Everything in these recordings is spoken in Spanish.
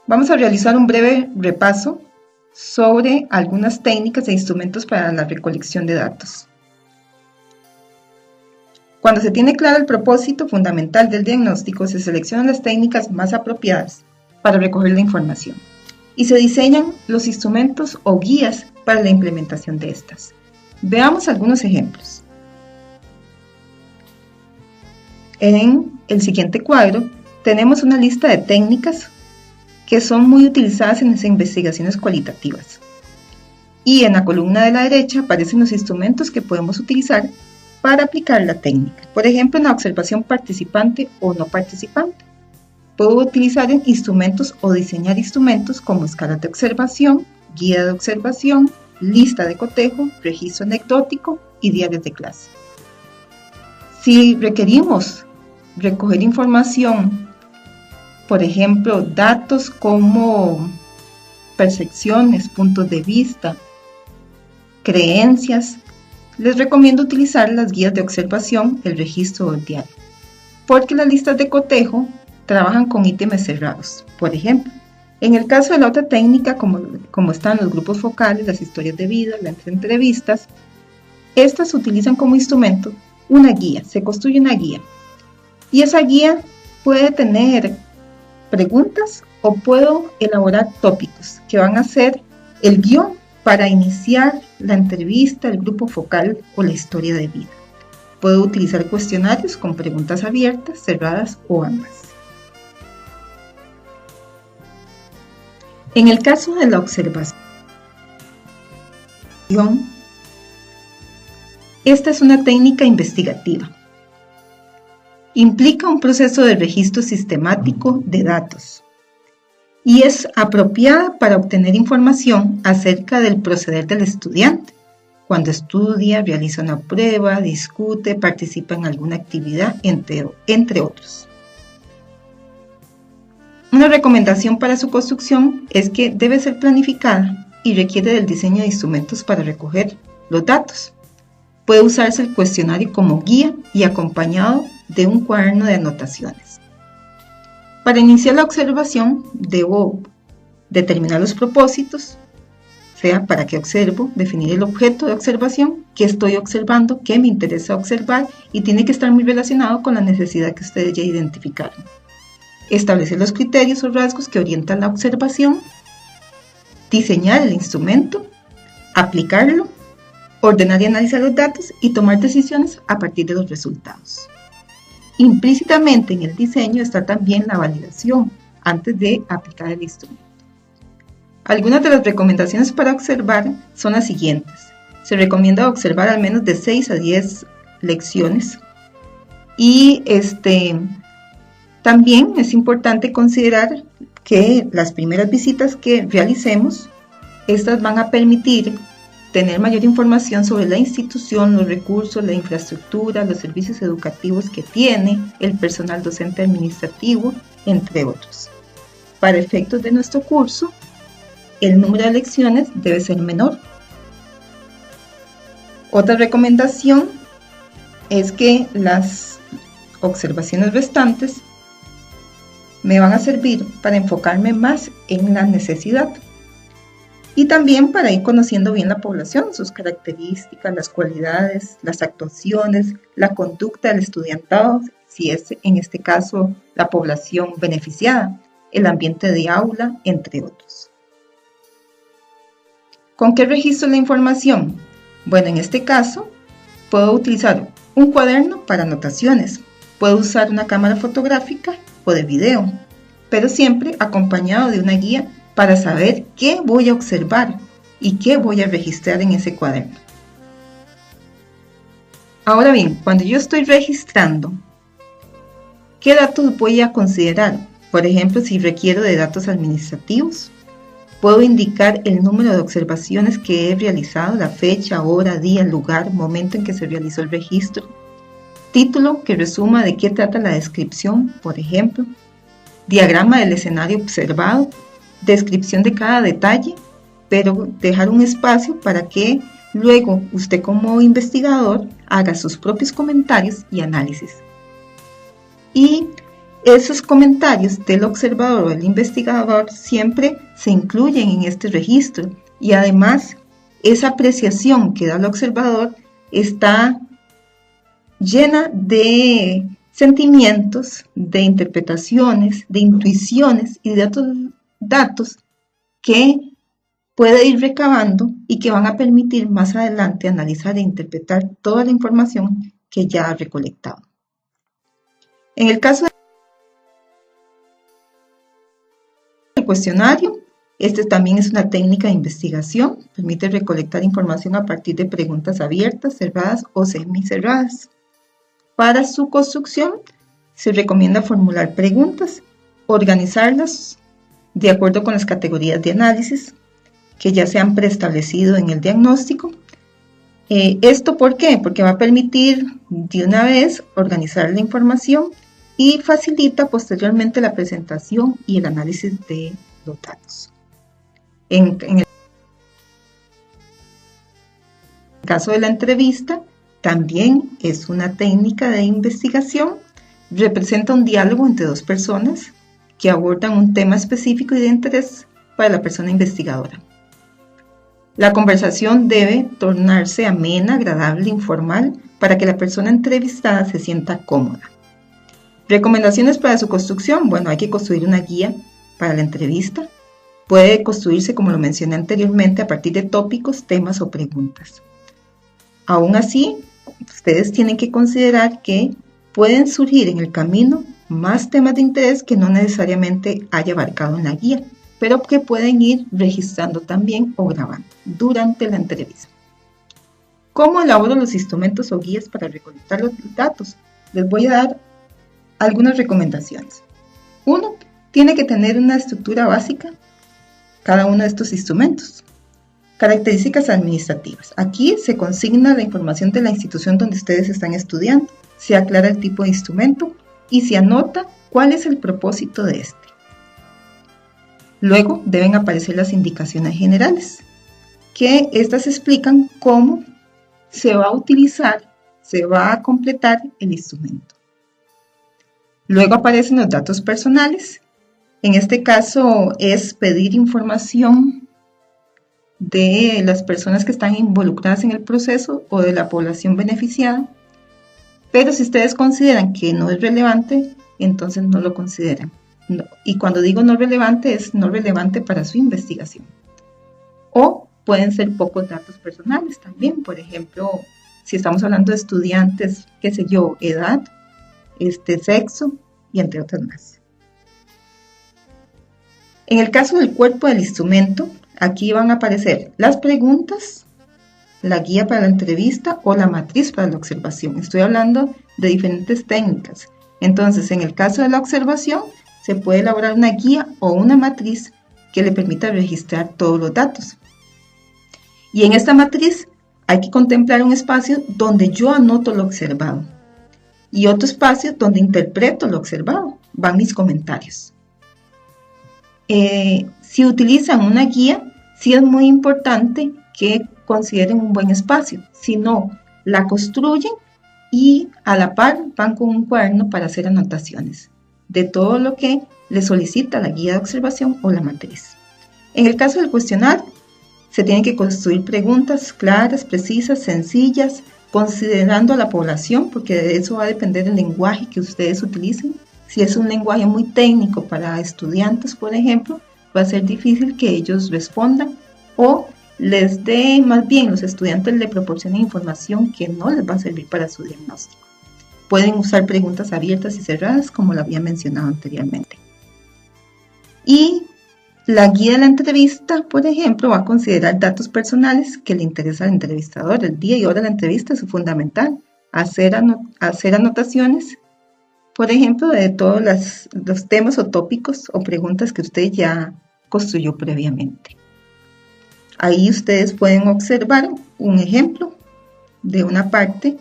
Vamos a realizar un breve repaso sobre algunas técnicas e instrumentos para la recolección de datos. Cuando se tiene claro el propósito fundamental del diagnóstico, se seleccionan las técnicas más apropiadas para recoger la información y se diseñan los instrumentos o guías para la implementación de estas. Veamos algunos ejemplos. En el siguiente cuadro tenemos una lista de técnicas que son muy utilizadas en las investigaciones cualitativas. Y en la columna de la derecha aparecen los instrumentos que podemos utilizar para aplicar la técnica. Por ejemplo, en la observación participante o no participante. Puedo utilizar instrumentos o diseñar instrumentos como escalas de observación, guía de observación, lista de cotejo, registro anecdótico y diarios de clase. Si requerimos recoger información, por ejemplo, datos como percepciones, puntos de vista, creencias, les recomiendo utilizar las guías de observación, el registro o el diario, porque las listas de cotejo trabajan con ítems cerrados. Por ejemplo, en el caso de la otra técnica, como están los grupos focales, las historias de vida, las entrevistas, estas utilizan como instrumento una guía, se construye una guía, y esa guía puede tener preguntas o puedo elaborar tópicos que van a ser el guión para iniciar la entrevista, el grupo focal o la historia de vida. Puedo utilizar cuestionarios con preguntas abiertas, cerradas o ambas. En el caso de la observación, esta es una técnica investigativa. Implica un proceso de registro sistemático de datos y es apropiada para obtener información acerca del proceder del estudiante, cuando estudia, realiza una prueba, discute, participa en alguna actividad, entre otros. Una recomendación para su construcción es que debe ser planificada y requiere del diseño de instrumentos para recoger los datos. Puede usarse el cuestionario como guía y acompañado de un cuaderno de anotaciones. Para iniciar la observación, debo determinar los propósitos, o sea, para qué observo, definir el objeto de observación, qué estoy observando, qué me interesa observar y tiene que estar muy relacionado con la necesidad que ustedes ya identificaron. Establecer los criterios o rasgos que orientan la observación, diseñar el instrumento, aplicarlo, ordenar y analizar los datos y tomar decisiones a partir de los resultados. Implícitamente en el diseño está también la validación antes de aplicar el instrumento. Algunas de las recomendaciones para observar son las siguientes. Se recomienda observar al menos de 6 a 10 lecciones y también es importante considerar que las primeras visitas que realicemos, estas van a permitir tener mayor información sobre la institución, los recursos, la infraestructura, los servicios educativos que tiene, el personal docente administrativo, entre otros. Para efectos de nuestro curso, el número de lecciones debe ser menor. Otra recomendación es que las observaciones restantes me van a servir para enfocarme más en la necesidad y también para ir conociendo bien la población, sus características, las cualidades, las actuaciones, la conducta del estudiantado, si es en este caso la población beneficiada, el ambiente de aula, entre otros. ¿Con qué registro la información? Bueno, en este caso puedo utilizar un cuaderno para anotaciones, puedo usar una cámara fotográfica o de video, pero siempre acompañado de una guía para saber qué voy a observar y qué voy a registrar en ese cuaderno. Ahora bien, cuando yo estoy registrando, ¿qué datos voy a considerar? Por ejemplo, si requiero de datos administrativos, puedo indicar el número de observaciones que he realizado, la fecha, hora, día, lugar, momento en que se realizó el registro, título que resuma de qué trata la descripción, por ejemplo, diagrama del escenario observado, descripción de cada detalle, pero dejar un espacio para que luego usted como investigador haga sus propios comentarios y análisis. Y esos comentarios del observador o del investigador siempre se incluyen en este registro y además esa apreciación que da el observador está llena de sentimientos, de interpretaciones, de intuiciones y de otros datos que puede ir recabando y que van a permitir más adelante analizar e interpretar toda la información que ya ha recolectado. En el caso del cuestionario, este también es una técnica de investigación, permite recolectar información a partir de preguntas abiertas, cerradas o semicerradas. Para su construcción, se recomienda formular preguntas, organizarlas de acuerdo con las categorías de análisis que ya se han preestablecido en el diagnóstico. ¿Esto por qué? Porque va a permitir de una vez organizar la información y facilita posteriormente la presentación y el análisis de los datos. En el caso de la entrevista, también es una técnica de investigación, representa un diálogo entre dos personas que abordan un tema específico y de interés para la persona investigadora. La conversación debe tornarse amena, agradable, informal, para que la persona entrevistada se sienta cómoda. Recomendaciones para su construcción. Bueno, hay que construir una guía para la entrevista. Puede construirse, como lo mencioné anteriormente, a partir de tópicos, temas o preguntas. Aún así, ustedes tienen que considerar que pueden surgir en el camino más temas de interés que no necesariamente haya abarcado en la guía, pero que pueden ir registrando también o grabando durante la entrevista. ¿Cómo elaboro los instrumentos o guías para recolectar los datos? Les voy a dar algunas recomendaciones. Uno, tiene que tener una estructura básica cada uno de estos instrumentos. Características administrativas. Aquí se consigna la información de la institución donde ustedes están estudiando, se aclara el tipo de instrumento y se anota cuál es el propósito de este. Luego deben aparecer las indicaciones generales, que estas explican cómo se va a utilizar, se va a completar el instrumento. Luego aparecen los datos personales. En este caso es pedir información de las personas que están involucradas en el proceso o de la población beneficiada, pero si ustedes consideran que no es relevante, entonces no lo consideran. No, y cuando digo no relevante, es no relevante para su investigación. O pueden ser pocos datos personales también, por ejemplo, si estamos hablando de estudiantes, qué sé yo, edad, sexo y entre otras más. En el caso del cuerpo del instrumento, aquí van a aparecer las preguntas, la guía para la entrevista o la matriz para la observación. Estoy hablando de diferentes técnicas. Entonces, en el caso de la observación, se puede elaborar una guía o una matriz que le permita registrar todos los datos. Y en esta matriz hay que contemplar un espacio donde yo anoto lo observado y otro espacio donde interpreto lo observado, van mis comentarios. Si utilizan una guía, sí es muy importante que consideren un buen espacio, si no, la construyen y a la par van con un cuaderno para hacer anotaciones de todo lo que les solicita la guía de observación o la matriz. En el caso del cuestionario, se tienen que construir preguntas claras, precisas, sencillas, considerando a la población, porque de eso va a depender el lenguaje que ustedes utilicen. Si es un lenguaje muy técnico para estudiantes, por ejemplo, va a ser difícil que ellos respondan o les dé, más bien los estudiantes le proporcionen información que no les va a servir para su diagnóstico. Pueden usar preguntas abiertas y cerradas, como lo había mencionado anteriormente. Y la guía de la entrevista, por ejemplo, va a considerar datos personales que le interesan al entrevistador. El día y hora de la entrevista es fundamental. Hacer anotaciones, por ejemplo, de todos los temas o tópicos o preguntas que usted ya construyó previamente. Ahí ustedes pueden observar un ejemplo de una parte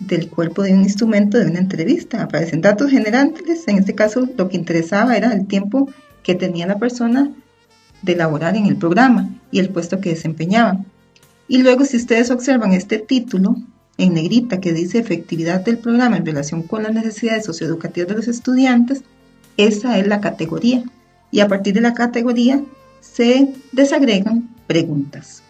del cuerpo de un instrumento de una entrevista. Aparecen datos generales. En este caso, lo que interesaba era el tiempo que tenía la persona de laborar en el programa y el puesto que desempeñaba. Y luego, si ustedes observan este título en negrita que dice efectividad del programa en relación con las necesidades socioeducativas de los estudiantes, Esa es la categoría y a partir de la categoría se desagregan preguntas.